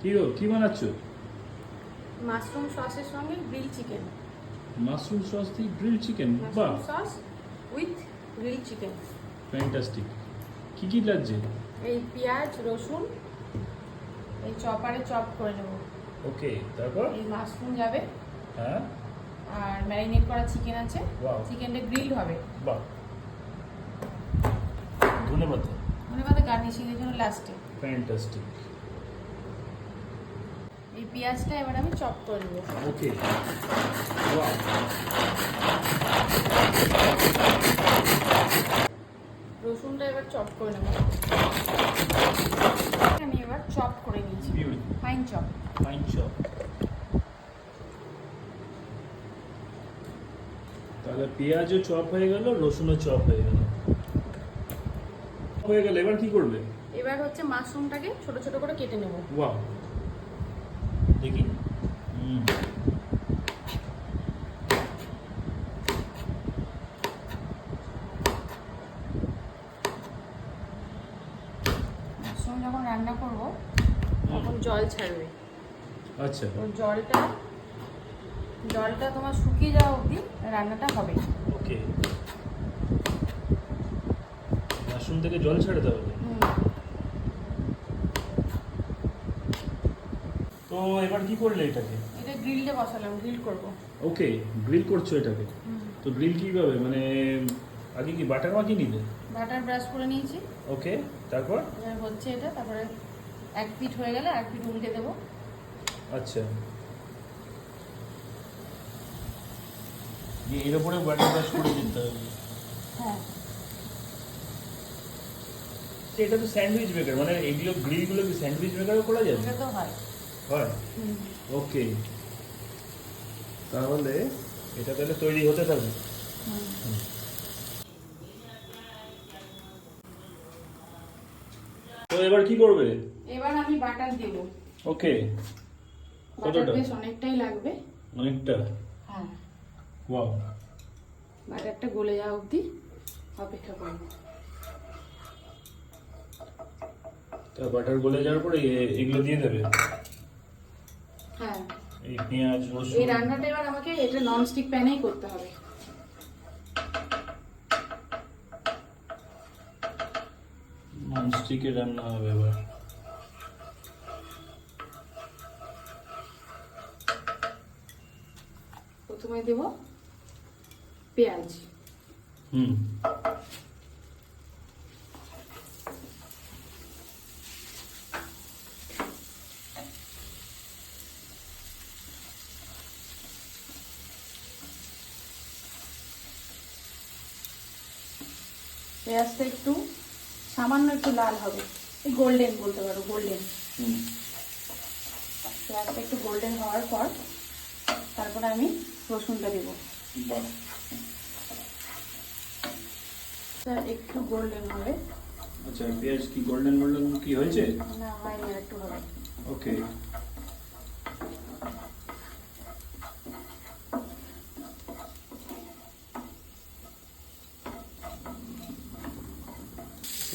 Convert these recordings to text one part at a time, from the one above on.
কি বানাচ্ছো? মাশরুম সসের সঙ্গে গ্রিল চিকেন। মাশরুম সস দিয়ে গ্রিল চিকেন, বাহ, mushroom sauce with grill chicken. Fantastic. কি লাগছে? এই পেঁয়াজ রসুন এই চপারে চপ করে নেব। ওকে, তারপর এই মাশরুম যাবে, হ্যাঁ, আর ম্যারিনেট করা চিকেন আছে। Wow. চিকেনটা গ্রিলড হবে। বাহ, ধন্যবাদ। গার্নিশিং এর জন্য লাস্টে ফ্যান্টাস্টিক। এই পেঁয়াজটা এবার আমি চপ করে নেব। ওকে, বাহ, রসুনটা এবার চপ করে নেব। আমি এবার চপ করে নিয়েছি, ফাইন চপ। তাহলে পেঁয়াজও চপ হয়ে গেল, রসুনও চপ হয়ে গেল। এবার কি করবে? এবার হচ্ছে মাশরুমটাকে ছোট ছোট করে কেটে নেব। ওয়াও, দেখি। মাশরুম যখন রান্না করব তখন জল ছাড়বে। আচ্ছা, তো জলটা তোমার শুকিয়ে যাওয়া অবধি রান্নাটা হবে। ওকে, মাশরুম থেকে জল ছেড়ে দেওয়া হবে। তো এবার কি করলে এটাকে? এটা গ্রিলে বসালাম, গ্রিল করব। ওকে, গ্রিল করছো এটাকে। তো গ্রিল কিভাবে, মানে আগে কি বাটার মাখিয়ে নিলে? বাটার ব্রাশ করে নিয়েছি। ওকে, তারপর? এবার হচ্ছে এটা, তারপরে এক পিঠ হয়ে গেলে এক পিঠ উল্টে দেবো। আচ্ছা, এর উপরে বাটার ব্রাশ করে দিতে হবে। হ্যাঁ, এটা তো স্যান্ডউইচ মেকার, মানে এগুলো গ্রিলগুলো কি স্যান্ডউইচ মেকারও করা যাবে? এটা তো হয়। হয়, ওকে। তাহলে এটা তাহলে তৈরি হতে থাকবে। তো এবার কি করবে? এবার আমি বাটার দেব। ওকে, বাটার কতটা? বেশ অনেকটাই লাগবে। অনেকটা? হ্যাঁ, ওয়াও। বাটারটা গলে যাওয়া অবধি অপেক্ষা করব। তা বাটার গলে যাওয়ার পরে এগুলো দিয়ে দেবে? হ্যাঁ, এই পেঁয়াজ রসুন। এই রান্নাটা এবার আমাকে এটা ননস্টিক প্যানেই করতে হবে। ননস্টিকে রান্না হবে এবার। প্রথমে দেব পেঁয়াজ। পেঁয়াজটা একটু সামান্য একটু লাল হবে, গোল্ডেন বলতে পারো, গোল্ডেন। পেঁয়াজটা একটু গোল্ডেন হওয়ার পর তারপরে আমি রসুনটা দেব। একটু গোল্ডেন হবে। আচ্ছা, পেঁয়াজ কি গোল্ডেন কি হয়েছে? না, হয়নি, একটু হবে। ওকে,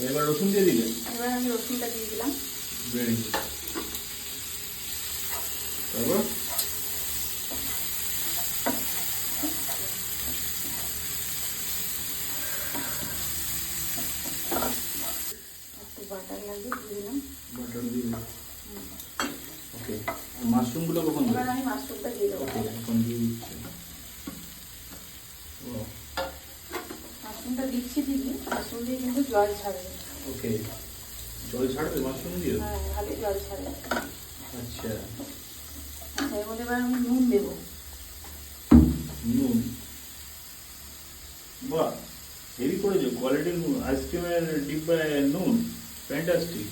এবার রসুন দিয়ে দিলে? এবার আমি রসুনটা দিয়ে দিলাম। Very good. তারপর একটু বাটার লাগিয়ে দিয়ে দিলাম। বাটার দিয়ে দিলে? ওকে, মাশরুমগুলো কখন দেবে? এবার আমি মাশরুমটা দিয়ে দেবো। ওকে, এখন দিয়ে দিচ্ছি। মাশরুমটা দিচ্ছি দিদি, মাশরুম দিয়ে কিন্তু জল ছাড়বে। ওকে, জল ছাড়বে মাশরুম দিয়ে? হ্যাঁ, ভালো জল ছাড়বে। আচ্ছা, আচ্ছা, এর মধ্যে এবার আমি নুন দেবো। নুন, বাহ, হেভি করেছো, কোয়ালিটির নুন, আইসক্রিমের ডিব্বায় নুন, ফ্যান্টাস্টিক।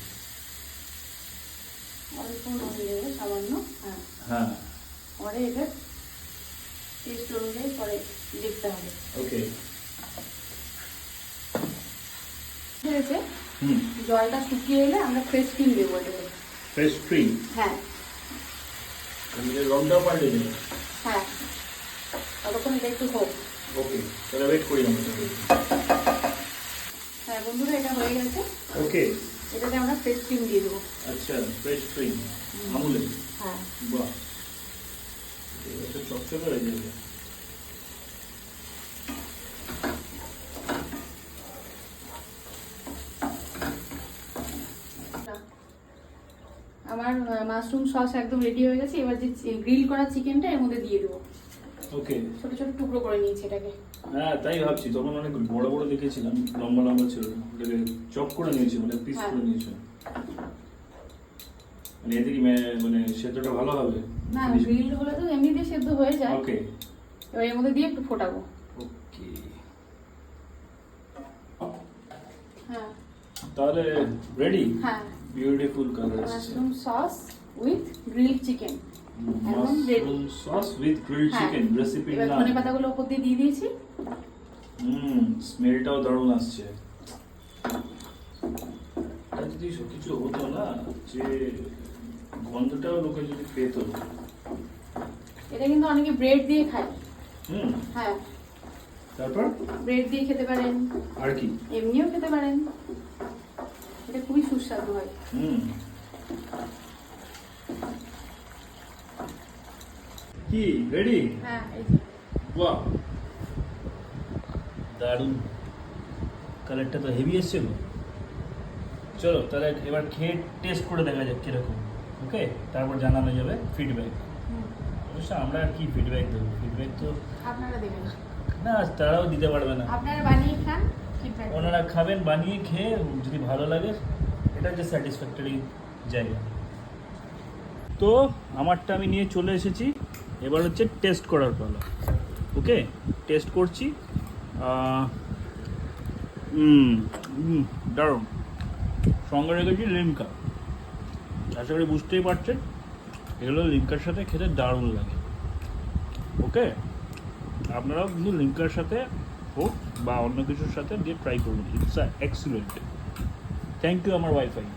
অল্প নুন দেবে, সামান্য। হ্যাঁ, হ্যাঁ, পরে এটা টেস্ট অনুযায়ী পরে দেখতে হবে। ওকে, হয়েছে। জলটা শুকিয়ে এলে আমরা ফ্রেশ ক্রিম দেবো এটাতে। Fresh cream? হ্যাঁ, রংটাও পাল্টে দেবে? হ্যাঁ, ততক্ষণ এটা একটু হোক। ওকে, তাহলে ওয়েট করি আমরা। হ্যাঁ বন্ধুরা, এটা হয়ে গেছে। ওকে, এটাতে আমরা ফ্রেশ ক্রিম দিয়ে দেবো। আচ্ছা, ফ্রেশ ক্রিম আমুলের। হ্যাঁ, বাহ, এটা চকচকে হয়ে যাবে। আমার মাশরুম সস একদম রেডি হয়ে গেছে। এবার যে গ্রিল করা চিকেনটা এর মধ্যে দিয়ে দেবো। ওকে, ছোট ছোট টুকরো করে নিয়েছি এটাকে। হ্যাঁ তাই ভাবছি, তখন অনেক বড় বড় দেখেছিলাম, লম্বা লম্বা ছিল, ওটাকে চপ করে নিয়েছি, মানে পিস হ্যাঁ। করে নিয়েছি। মানে এতে কি মানে সেদ্ধটা ভালো হবে? না, গ্রিল হলে তো এমনিতে সেদ্ধ হয়ে যায়। ওকে এবার এর মধ্যে দিয়ে একটু ফোটাবো। ওকে, হ্যাঁ তাহলে রেডি। হ্যাঁ, বিউটিফুল কালার আসছে। Mushroom sauce with grill chicken একদম ready। Mushroom sauce with grilled হ্যাঁ। চিকেন, রেসিপির এবার নাম। ধনে পাতাগুলো উপর দিয়ে দিয়ে দিয়েছি। স্মেলটাও দারুণ আসছে। আর যদি কিছু হতো না, যে গন্ধটাও লোকে যদি পেতো। এটা কিন্তু অনেকে ব্রেড দিয়ে খায়। হুম, হ্যাঁ, তারপর ব্রেড দিয়ে খেতে পারেন, আর কি? এমনিও খেতে পারেন। এটা খুবই সুস্বাদু হয়। কি রেডি? হ্যাঁ, এই যে বাহ, দারুণ। কালারটা তো হেভি এসছে গো। চলো তাহলে এবার খেয়ে টেস্ট করে দেখা যাক কিরকম। ওকে, তারপর জানানো যাবে ফিডব্যাক। অবশ্য আমরা আর কি ফিডব্যাক দেবো, ফিডব্যাক তো আপনারা দেবেন, না, তারাও দিতে পারবে না। আপনারা বানিয়ে খান, feedback দেবেন। ওনারা খাবেন, বানিয়ে খেয়ে যদি ভালো লাগে, এটা যে স্যাটিসফ্যাক্টরি জায়গা। তো আমারটা আমি নিয়ে চলে এসেছি, এবার হচ্ছে টেস্ট করার পালা। ওকে, টেস্ট করছি। দারুণ। সঙ্গে রেখেছি লিমকা। আশা করি বুঝতেই পারছেন, এগুলো লিমকার সাথে খেতে দারুণ লাগে। ওকে, আপনারাও কিন্তু লিমকার সাথে হোক বা অন্য কিছুর সাথে দিয়ে ট্রাই করুন। It's excellent. থ্যাংক ইউ আমার ওয়াইফাই।